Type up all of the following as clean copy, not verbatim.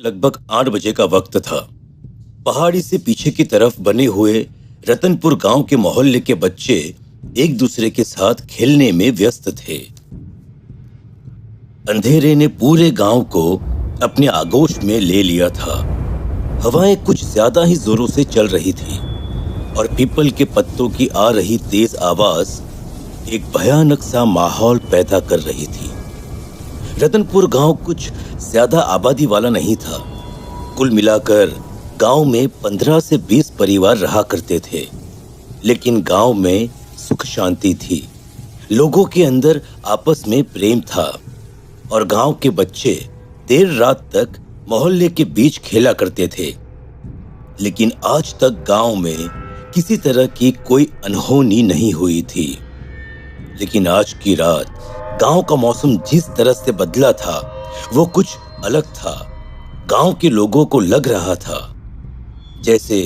लगभग 8 बजे का वक्त था। पहाड़ी से पीछे की तरफ बने हुए रतनपुर गांव के मोहल्ले के बच्चे एक दूसरे के साथ खेलने में व्यस्त थे। अंधेरे ने पूरे गांव को अपने आगोश में ले लिया था। हवाएं कुछ ज्यादा ही जोरों से चल रही थी और पीपल के पत्तों की आ रही तेज आवाज एक भयानक सा माहौल पैदा कर रही थी। रतनपुर गांव कुछ ज्यादा आबादी वाला नहीं था। कुल मिलाकर गांव में 15 से 20 परिवार रहा करते थे, लेकिन गांव में सुख शांति थी। लोगों के अंदर आपस में प्रेम था और गांव के बच्चे देर रात तक मोहल्ले के बीच खेला करते थे। लेकिन आज तक गांव में किसी तरह की कोई अनहोनी नहीं हुई थी। लेकिन आज की रात गांव का मौसम जिस तरह से बदला था वो कुछ अलग था। गांव के लोगों को लग रहा था जैसे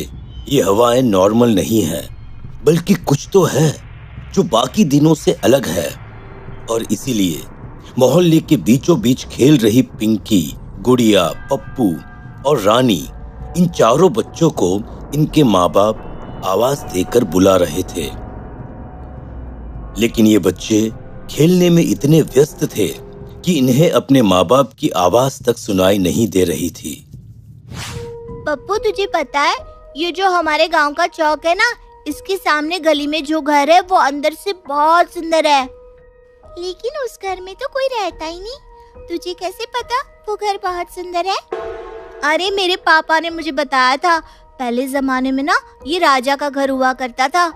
ये हवाएं नॉर्मल नहीं है, बल्कि कुछ तो है जो बाकी दिनों से अलग है। और इसीलिए मोहल्ले के बीचों बीच खेल रही पिंकी, गुड़िया, पप्पू और रानी, इन चारों बच्चों को इनके माँ बाप आवाज देकर बुला रहे थे। लेकिन ये बच्चे खेलने में इतने व्यस्त थे कि इन्हें अपने माँ बाप की आवाज तक सुनाई नहीं दे रही थी। पप्पू, तुझे पता है ये जो हमारे गांव का चौक है ना, इसके सामने गली में जो घर है वो अंदर से बहुत सुंदर है, लेकिन उस घर में तो कोई रहता ही नहीं। तुझे कैसे पता वो घर बहुत सुंदर है? अरे मेरे पापा ने मुझे बताया था। पहले जमाने में ना ये राजा का घर हुआ करता था।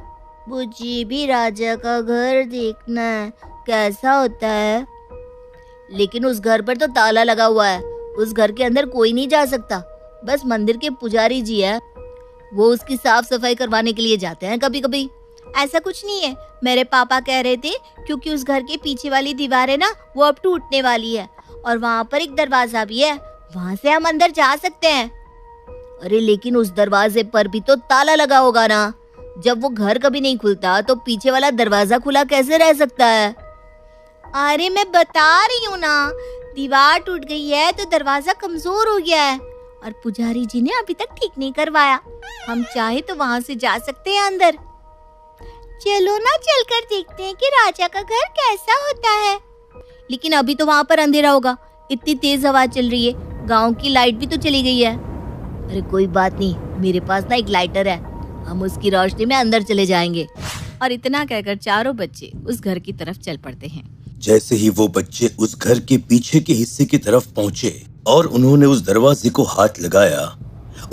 मुझे भी राजा का घर देखना है, कैसा होता है। लेकिन उस घर पर तो ताला लगा हुआ है। उस घर के अंदर कोई नहीं जा सकता, बस मंदिर के पुजारी जी है, वो उसकी साफ सफाई करवाने के लिए जाते हैं कभी कभी। ऐसा कुछ नहीं है, मेरे पापा कह रहे थे, क्योंकि उस घर के पीछे वाली दीवार है ना, वो अब टूटने वाली है और वहाँ पर एक दरवाजा भी है, वहाँ से हम अंदर जा सकते हैं। अरे लेकिन उस दरवाजे पर भी तो ताला लगा होगा ना। जब वो घर कभी नहीं खुलता तो पीछे वाला दरवाजा खुला कैसे रह सकता है? अरे मैं बता रही हूँ ना, दीवार टूट गई है तो दरवाजा कमजोर हो गया है और पुजारी जी ने अभी तक ठीक नहीं करवाया। हम चाहे तो वहाँ से जा सकते हैं अंदर। चलो ना, चलकर देखते हैं कि राजा का घर कैसा होता है। लेकिन अभी तो वहाँ पर अंधेरा होगा, इतनी तेज हवा चल रही है, गांव की लाइट भी तो चली गई है। अरे कोई बात नहीं, मेरे पास ना एक लाइटर है, हम उसकी रोशनी में अंदर चले जाएंगे। और इतना कहकर चारों बच्चे उस घर की तरफ चल पड़ते हैं। जैसे ही वो बच्चे उस घर के पीछे के हिस्से की तरफ पहुंचे और उन्होंने उस दरवाजे को हाथ लगाया,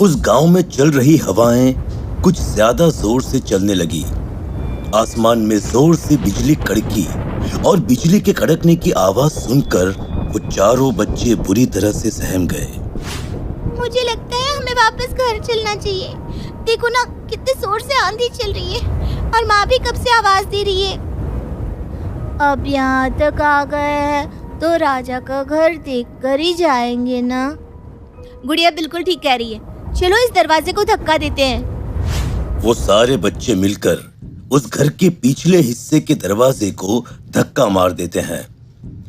उस गांव में चल रही हवाएं कुछ ज्यादा जोर से चलने लगी। आसमान में जोर से बिजली कड़की और बिजली के कड़कने की आवाज सुनकर वो चारों बच्चे बुरी तरह से सहम गए। मुझे लगता है हमें वापस घर चलना चाहिए। देखो ना, कितने जोर से आंधी चल रही है और माँ भी कब से आवाज दे रही है। अब यहाँ तक आ गए हैं तो राजा का घर देखकर ही जाएंगे ना। गुड़िया बिल्कुल ठीक कह रही है, चलो इस दरवाजे को धक्का देते हैं। वो सारे बच्चे मिलकर उस घर के पिछले हिस्से के दरवाजे को धक्का मार देते हैं।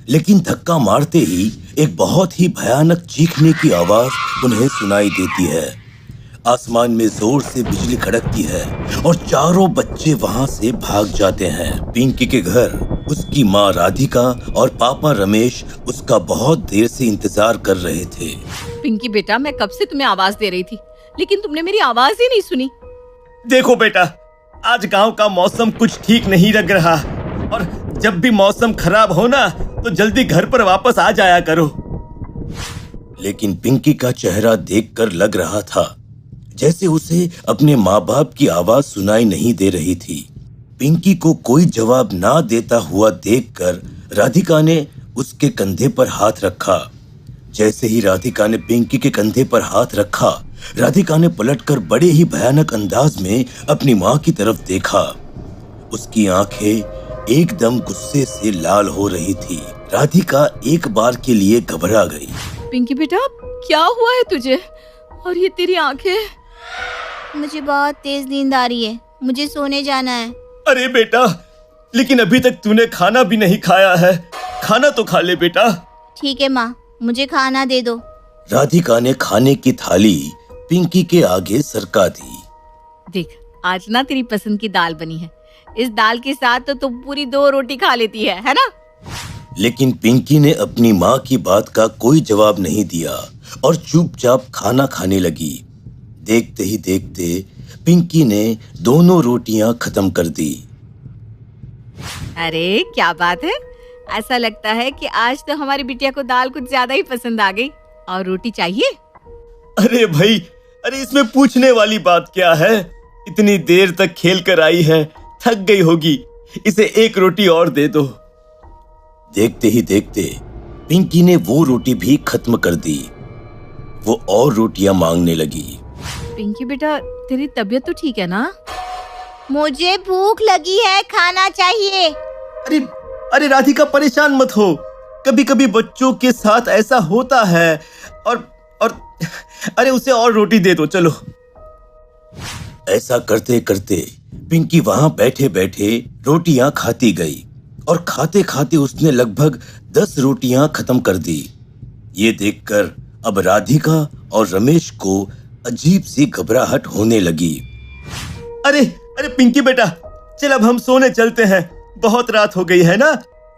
लेकिन धक्का मारते ही एक बहुत ही भयानक चीखने की आवाज उन्हें सुनाई देती है। आसमान में जोर से बिजली कड़कती है और चारों बच्चे वहां से भाग जाते हैं। पिंकी के घर उसकी माँ राधिका और पापा रमेश उसका बहुत देर से इंतजार कर रहे थे। पिंकी बेटा, मैं कब से तुम्हें आवाज दे रही थी, लेकिन तुमने मेरी आवाज ही नहीं सुनी। देखो बेटा, आज गांव का मौसम कुछ ठीक नहीं लग रहा और जब भी मौसम खराब हो ना तो जल्दी घर पर वापस आ जाया करो। लेकिन पिंकी का चेहरा देखकर लग रहा था जैसे उसे अपने माँ बाप की आवाज सुनाई नहीं दे रही थी। पिंकी को कोई जवाब ना देता हुआ देखकर राधिका ने उसके कंधे पर हाथ रखा। जैसे ही राधिका ने पिंकी के कंधे पर हाथ रखा, राधिका ने पलटकर बड़े ही भयानक अंदाज में अपनी माँ की तरफ देखा। उसकी आंखें एकदम गुस्से से लाल हो रही थी। राधिका एक बार के लिए घबरा गई। पिंकी बेटा, क्या हुआ है तुझे? और ये तेरी आंखें? मुझे बहुत तेज नींद आ रही है, मुझे सोने जाना है। अरे बेटा, लेकिन अभी तक तूने खाना भी नहीं खाया है, खाना तो खा ले बेटा। ठीक है माँ, मुझे खाना दे दो। राधिका ने खाने की थाली पिंकी के आगे सरका दी। देख, आज ना तेरी पसंद की दाल बनी है। इस दाल के साथ तो तुम पूरी 2 रोटी खा लेती है ना? लेकिन पिंकी ने अपनी माँ की बात का कोई जवाब नहीं दिया और चुपचाप खाना खाने लगी। देखते ही देखते पिंकी ने दोनों रोटियां खत्म कर दी। अरे क्या बात है, ऐसा लगता है कि आज तो हमारी बिटिया को दाल कुछ ज्यादा ही पसंद आ गई। और रोटी चाहिए? अरे भाई, अरे इसमें पूछने वाली बात क्या है? इतनी देर तक खेल कर आई है, थक गई होगी, इसे 1 रोटी और दे दो। देखते ही देखते पिंकी ने वो रोटी भी खत्म कर दी। वो और रोटियां मांगने लगी। पिंकी बेटा, तेरी तबीयत तो ठीक है ना? मुझे भूख लगी है, खाना चाहिए। अरे अरे राधिका, परेशान मत हो, कभी कभी बच्चों के साथ ऐसा होता है। और अरे उसे और रोटी दे दो, चलो। ऐसा करते करते पिंकी वहां बैठे बैठे रोटियां खाती गई और खाते खाते उसने लगभग 10 रोटियां खत्म कर दी। ये देखकर अब राधिका और रमेश को अजीब सी घबराहट होने लगी। अरे अरे पिंकी बेटा, चल अब हम सोने चलते हैं, बहुत रात हो गई है ना।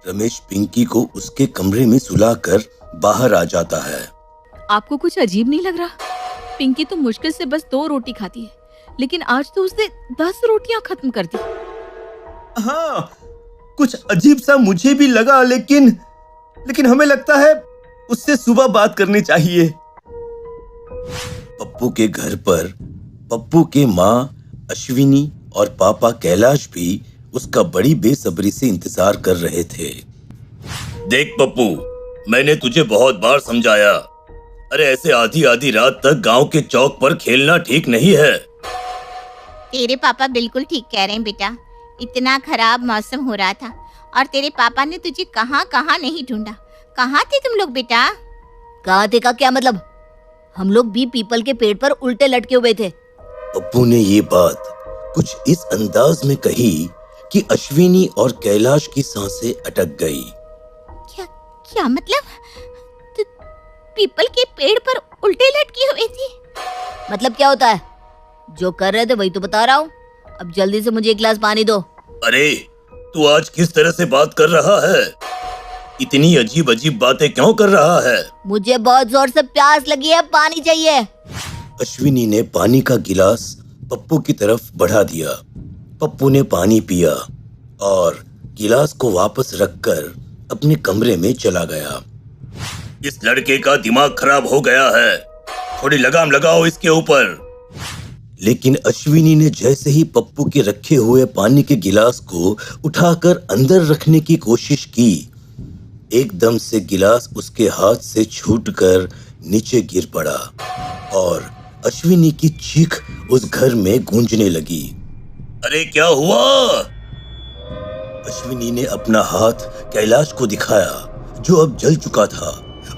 रमेश पिंकी को उसके कमरे में सुलाकर बाहर आ जाता है। आपको कुछ अजीब नहीं लग रहा? पिंकी तो मुश्किल से बस 2 रोटी खाती है, लेकिन आज तो उसने 10 रोटियां खत्म कर दी। हाँ, कुछ अजीब सा मुझे भी लगा, लेकिन हमें लगता है उससे सुबह बात करनी चाहिए। पप्पू के घर पर पप्पू के माँ अश्विनी और पापा कैलाश भी उसका बड़ी बेसब्री से इंतजार कर रहे थे। देख पप्पू, मैंने तुझे बहुत बार समझाया, अरे ऐसे आधी आधी रात तक गांव के चौक पर खेलना ठीक नहीं है। तेरे पापा बिल्कुल ठीक कह रहे हैं बेटा। इतना खराब मौसम हो रहा था और तेरे पापा ने तुझे कहाँ कहाँ नहीं ढूंढा। कहाँ थे तुम लोग बेटा? कहाँ थे का क्या मतलब? हम लोग भी पीपल के पेड़ पर उल्टे लटके हुए थे। पप्पू ने ये बात कुछ इस अंदाज में कही कि अश्विनी और कैलाश की सांसें अटक गई। क्या मतलब? तो पीपल के पेड़ पर उल्टे लटकी हुई थी? मतलब क्या होता है? जो कर रहे थे वही तो बता रहा हूँ। अब जल्दी से मुझे 1 गिलास पानी दो। अरे तू आज किस तरह से बात कर रहा है? इतनी अजीब अजीब बातें क्यों कर रहा है? मुझे बहुत जोर से प्यास लगी है, पानी चाहिए। अश्विनी ने पानी का गिलास पप्पू की तरफ बढ़ा दिया। पप्पू ने पानी पिया और गिलास को वापस रखकर अपने कमरे में चला गया। इस लड़के का दिमाग खराब हो गया है, थोड़ी लगाम लगाओ इसके ऊपर। लेकिन अश्विनी ने जैसे ही पप्पू के रखे हुए पानी के गिलास को उठाकर अंदर रखने की कोशिश की, एकदम से गिलास उसके हाथ से छूटकर नीचे गिर पड़ा और अश्विनी की चीख उस घर में गूंजने लगी। अरे क्या हुआ? अश्विनी ने अपना हाथ कैलाश को दिखाया जो अब जल चुका था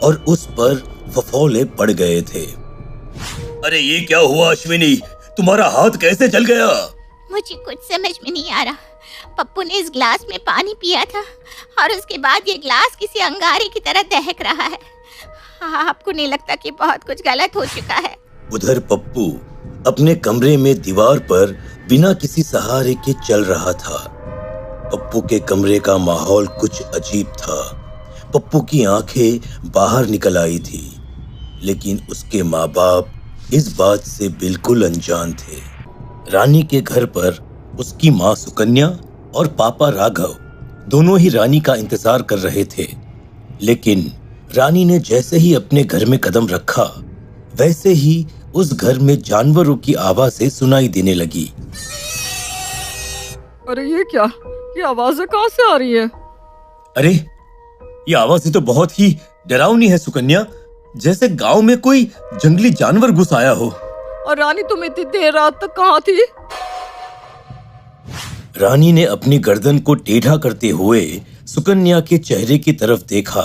और उस पर फफोले पड़ गए थे। अरे ये क्या हुआ अश्विनी, तुम्हारा हाथ कैसे जल गया? मुझे कुछ समझ में नहीं आ रहा। पप्पू ने इस ग्लास में पानी पिया था और उसके बाद ये ग्लास किसी अंगारे की तरह दहक रहा है। आपको नहीं लगता कि बहुत कुछ गलत हो चुका है? उधर पप्पू अपने कमरे में दीवार पर बिना किसी सहारे के चल रहा था। पप्पू के कमरे का माहौल कुछ अजीब था। पप्पू की आंखें बाहर निकल आई थी, लेकिन उसके माँ बाप इस बात से बिल्कुल अनजान थे। रानी के घर पर उसकी माँ सुकन्या और पापा राघव दोनों ही रानी का इंतजार कर रहे थे। लेकिन रानी ने जैसे ही अपने घर में कदम रखा, वैसे ही उस घर में जानवरों की आवाजें सुनाई देने लगी। अरे ये क्या? ये आवाजें कहाँ से आ रही है? अरे ये आवाज़ें तो बहुत ही डरावनी है सुकन्या, जैसे गांव में कोई जंगली जानवर घुस आया हो। और रानी, तुम इतनी देर रात तक कहाँ थी? रानी ने अपनी गर्दन को टेढ़ा करते हुए सुकन्या के चेहरे की तरफ देखा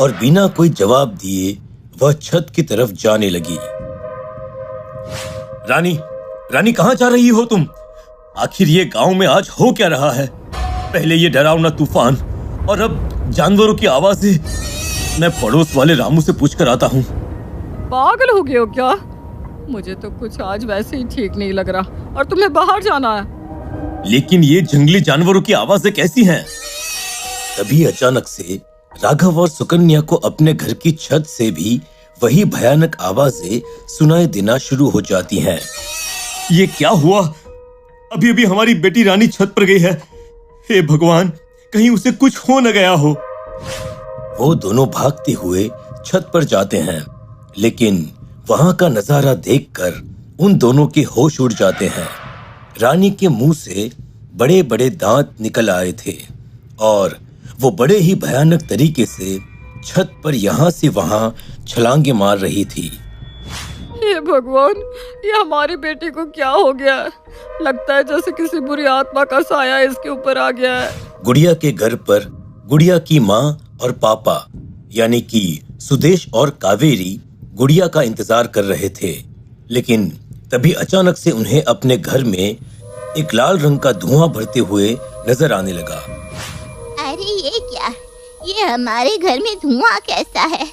और बिना कोई जवाब दिए वह छत की तरफ जाने लगी। रानी कहाँ जा रही हो तुम? आखिर ये गांव में आज हो क्या रहा है? पहले ये डरावना तूफान और अब जानवरों की आवाजें। मैं पड़ोस वाले रामू से पूछकर आता हूँ। पागल हो गए हो क्या? मुझे तो कुछ आज वैसे ही ठीक नहीं लग रहा और तुम्हें बाहर जाना है। लेकिन ये जंगली जानवरों की आवाजें कैसी हैं? तभी अचानक से राघव और सुकन्या को अपने घर की छत से भी वही भयानक आवाजें सुनाई देना शुरू हो जाती हैं। ये क्या हुआ? अभी अभी हमारी बेटी रानी छत पर गई है। हे भगवान, कहीं उसे कुछ हो न गया हो। वो दोनों भागते हुए छत पर जाते हैं, लेकिन वहां का नजारा देखकर उन दोनों के होश उड़ जाते हैं। रानी के मुंह से बड़े बड़े दांत निकल आए थे और वो बड़े ही भयानक तरीके से छत पर यहाँ से वहां छलांगे मार रही थी। हे भगवान, ये हमारी बेटी को क्या हो गया है? लगता है जैसे किसी बुरी आत्मा का साया इसके ऊपर आ गया है। गुड़िया के घर पर गुड़िया की माँ और पापा यानी कि सुदेश और कावेरी गुड़िया का इंतजार कर रहे थे, लेकिन तभी अचानक से उन्हें अपने घर में एक लाल रंग का धुआं भरते हुए नजर आने लगा। अरे ये क्या? ये हमारे घर में धुआं कैसा है?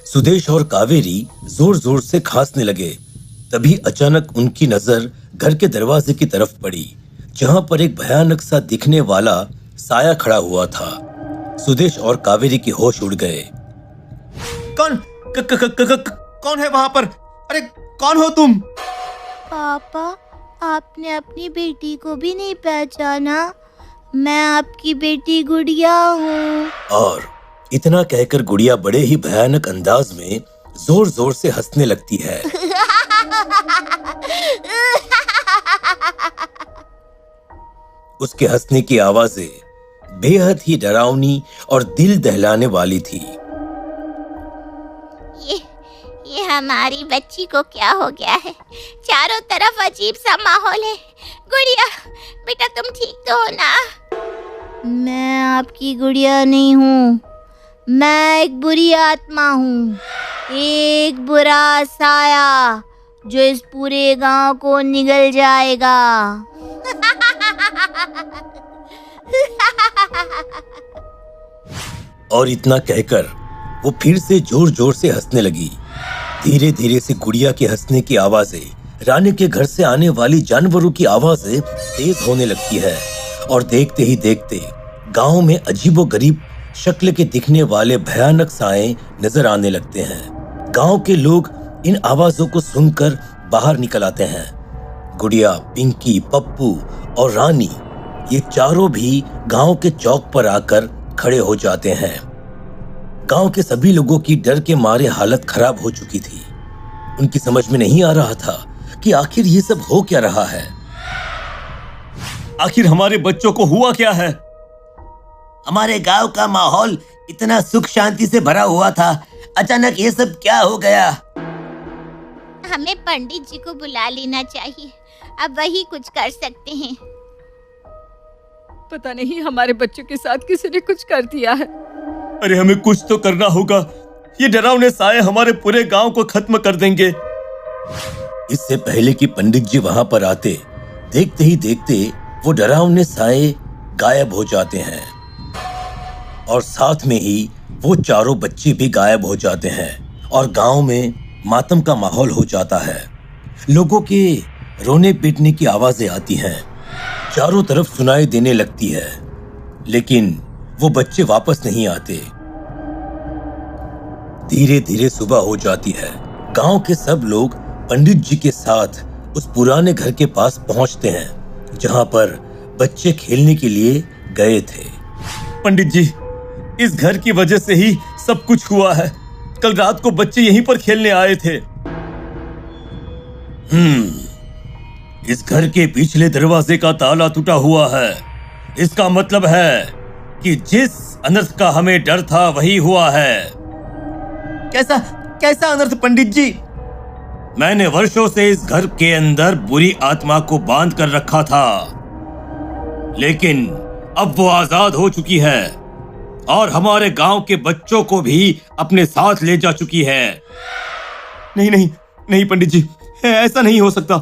सुदेश और कावेरी जोर जोर से खांसने लगे। तभी अचानक उनकी नजर घर के दरवाजे की तरफ पड़ी, जहां पर एक भयानक सा दिखने वाला साया खड़ा हुआ था। सुदेश और कावेरी के होश उड़ गए। कौन है वहां पर? अरे कौन हो तुम? पापा, आपने अपनी बेटी को भी नहीं पहचाना? मैं आपकी बेटी गुड़िया हूँ। और इतना कहकर गुड़िया बड़े ही भयानक अंदाज में जोर जोर से हंसने लगती है। उसके हंसने की आवाजें बेहद ही डरावनी और दिल दहलाने वाली थी। ये हमारी बच्ची को क्या हो गया है? चारों तरफ अजीब सा माहौल है। गुड़िया, बेटा तुम ठीक तो हो ना? मैं आपकी गुड़िया नहीं हूँ, मैं एक बुरी आत्मा हूँ, एक बुरा साया जो इस पूरे गांव को निगल जाएगा। और इतना कहकर वो फिर से जोर जोर से हंसने लगी। धीरे धीरे से गुड़िया के हंसने की आवाजें रानी के घर से आने वाली जानवरों की आवाजें तेज होने लगती है और देखते ही देखते गांव में अजीबोगरीब शक्ल के दिखने वाले भयानक साए नजर आने लगते हैं। गांव के लोग इन आवाजों को सुनकर बाहर निकल आते हैं। गुड़िया, पिंकी, पप्पू और रानी ये चारों भी गांव के चौक पर आकर खड़े हो जाते हैं। गांव के सभी लोगों की डर के मारे हालत खराब हो चुकी थी। उनकी समझ में नहीं आ रहा था कि आखिर ये सब हो क्या रहा है। आखिर हमारे बच्चों को हुआ क्या है? हमारे गांव का माहौल इतना सुख शांति से भरा हुआ था, अचानक ये सब क्या हो गया? हमें पंडित जी को बुला लेना चाहिए, अब वही कुछ कर सकते हैं। पता नहीं हमारे बच्चों के साथ किसी ने कुछ कर दिया है। अरे हमें कुछ तो करना होगा। ये डरावने साए हमारे पूरे गांव को खत्म कर देंगे। इससे पहले कि पंडित जी वहां पर आते, देखते ही देखते वो डरावने साए गायब हो जाते हैं और साथ में ही वो चारों बच्चे भी गायब हो जाते हैं और गांव में मातम का माहौल हो जाता है। लोगों के रोने पीटने की आवाजें आती हैं, चारों तरफ सुनाई देने लगती है, लेकिन वो बच्चे वापस नहीं आते। धीरे धीरे सुबह हो जाती है। गांव के सब लोग पंडित जी के साथ उस पुराने घर के पास पहुंचते हैं जहां पर बच्चे खेलने के लिए गए थे। पंडित जी, इस घर की वजह से ही सब कुछ हुआ है। कल रात को बच्चे यहीं पर खेलने आए थे। इस घर के पिछले दरवाजे का ताला टूटा हुआ है। इसका मतलब है कि जिस अनर्थ का हमें डर था वही हुआ है। कैसा अनर्थ पंडित जी? मैंने वर्षों से इस घर के अंदर बुरी आत्मा को बांध कर रखा था, लेकिन अब वो आजाद हो चुकी है और हमारे गांव के बच्चों को भी अपने साथ ले जा चुकी है। नहीं नहीं नहीं पंडित जी, ऐसा नहीं हो सकता।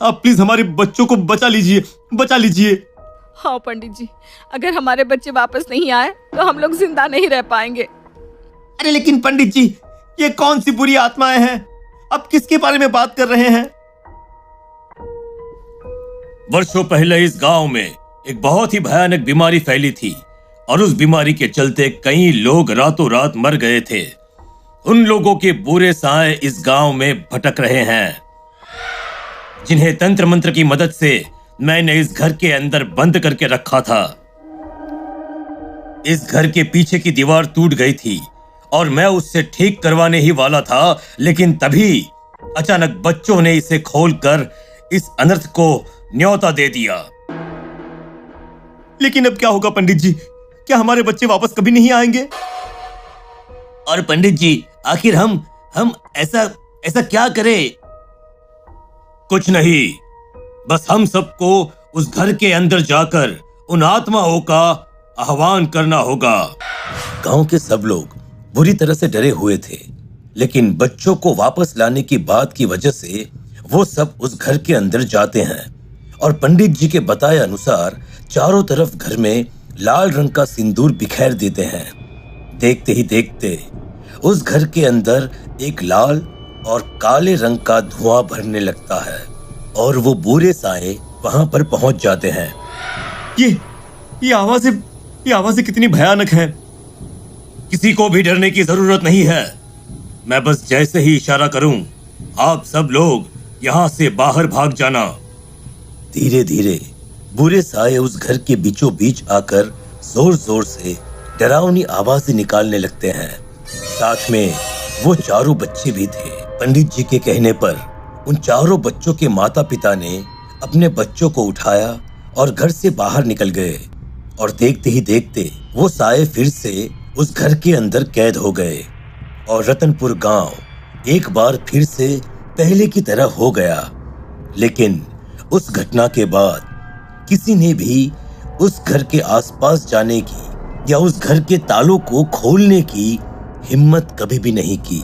आप प्लीज हमारे बच्चों को बचा लीजिए, बचा लीजिए। हाँ पंडित जी, अगर हमारे बच्चे वापस नहीं आए तो हम लोग जिंदा नहीं रह पाएंगे। अरे लेकिन पंडित जी, ये कौन सी बुरी आत्माएं हैं? आप किसके बारे में बात कर रहे हैं? वर्षों पहले इस गांव में एक बहुत ही भयानक बीमारी फैली थी और उस बीमारी के चलते कई लोग रातों रात मर गए थे। उन लोगों के बुरे साए इस गांव में भटक रहे हैं, जिन्हें तंत्र मंत्र की मदद से मैंने इस घर के अंदर बंद करके रखा था। इस घर के पीछे की दीवार टूट गई थी और मैं उससे ठीक करवाने ही वाला था, लेकिन तभी अचानक बच्चों ने इसे खोलकर इस अनर्थ को न्योता दे दिया। लेकिन अब क्या होगा पंडित जी? क्या हमारे बच्चे वापस कभी नहीं आएंगे? और पंडित जी, आखिर हम ऐसा क्या करें? कुछ नहीं, बस हम सबको उस घर के अंदर जाकर उन आत्माओं का आह्वान करना होगा। गांव के सब लोग बुरी तरह से डरे हुए थे, लेकिन बच्चों को वापस लाने की बात की वजह से वो सब उस घर के अंदर जाते हैं और पंडित जी के बताए अनुसार चारों तरफ घर में लाल रंग का सिंदूर बिखेर देते हैं। देखते ही देखते उस घर के अंदर एक लाल और काले रंग का धुआं भरने लगता है और वो बुरे साए वहां पर पहुंच जाते हैं। ये आवाजें कितनी भयानक हैं। किसी को भी डरने की जरूरत नहीं है। मैं बस जैसे ही इशारा करूं, आप सब लोग यहाँ से बाहर भाग जाना। धीरे धीरे बुरे साए उस घर के बीचों बीच आकर जोर जोर से डरावनी आवाजें निकालने लगते हैं। साथ में वो चारों बच्चे भी थे। पंडित जी के कहने पर उन चारों बच्चों के माता पिता ने अपने बच्चों को उठाया और घर से बाहर निकल गए और देखते ही देखते वो साए फिर से उस घर के अंदर कैद हो गए और रतनपुर गांव एक बार फिर से पहले की तरह हो गया। लेकिन उस घटना के बाद किसी ने भी उस घर के आसपास जाने की या उस घर के तालों को खोलने की हिम्मत कभी भी नहीं की।